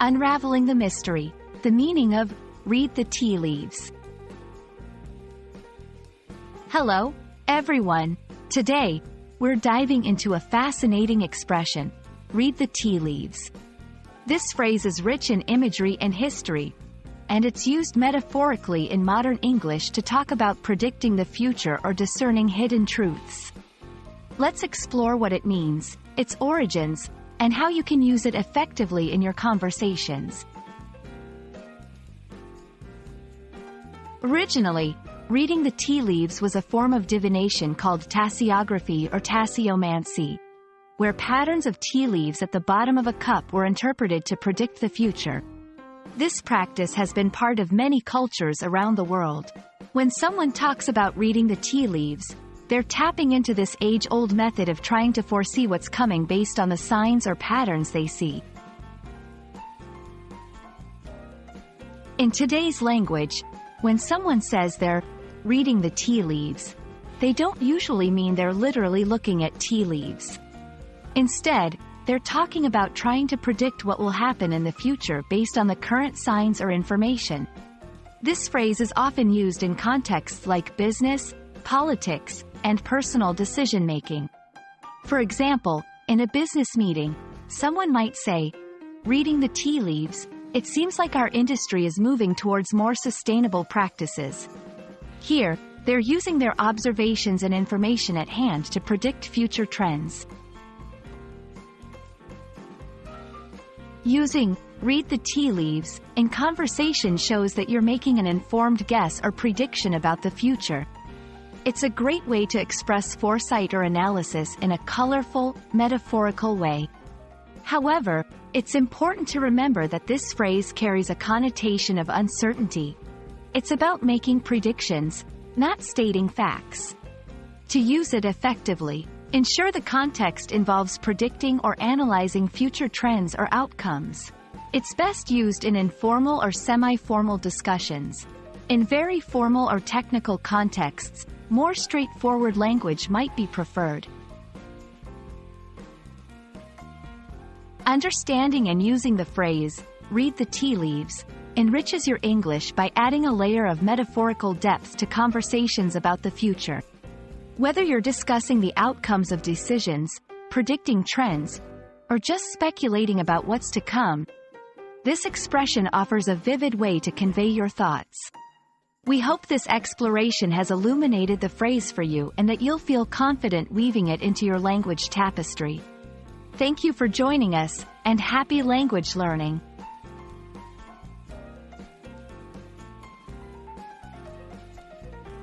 Unraveling the Mystery, the meaning of read the tea leaves. Hello, everyone. Today, we're diving into a fascinating expression, read the tea leaves. This phrase is rich in imagery and history, and it's used metaphorically in modern English to talk about predicting the future or discerning hidden truths. Let's explore what it means, its origins, and how you can use it effectively in your conversations. Originally, reading the tea leaves was a form of divination called tasseography or tasseomancy, where patterns of tea leaves at the bottom of a cup were interpreted to predict the future. This practice has been part of many cultures around the world. When someone talks about reading the tea leaves, they're tapping into this age-old method of trying to foresee what's coming based on the signs or patterns they see. In today's language, when someone says they're reading the tea leaves, they don't usually mean they're literally looking at tea leaves. Instead, they're talking about trying to predict what will happen in the future based on the current signs or information. This phrase is often used in contexts like business, politics, and personal decision-making. For example, in a business meeting, someone might say, "Reading the tea leaves, it seems like our industry is moving towards more sustainable practices." Here, they're using their observations and information at hand to predict future trends. Using read the tea leaves in conversation shows that you're making an informed guess or prediction about the future. It's a great way to express foresight or analysis in a colorful, metaphorical way. However, it's important to remember that this phrase carries a connotation of uncertainty. It's about making predictions, not stating facts. To use it effectively, ensure the context involves predicting or analyzing future trends or outcomes. It's best used in informal or semi-formal discussions. In very formal or technical contexts, more straightforward language might be preferred. Understanding and using the phrase, read the tea leaves, enriches your English by adding a layer of metaphorical depth to conversations about the future. Whether you're discussing the outcomes of decisions, predicting trends, or just speculating about what's to come, this expression offers a vivid way to convey your thoughts. We hope this exploration has illuminated the phrase for you and that you'll feel confident weaving it into your language tapestry. Thank you for joining us, and happy language learning!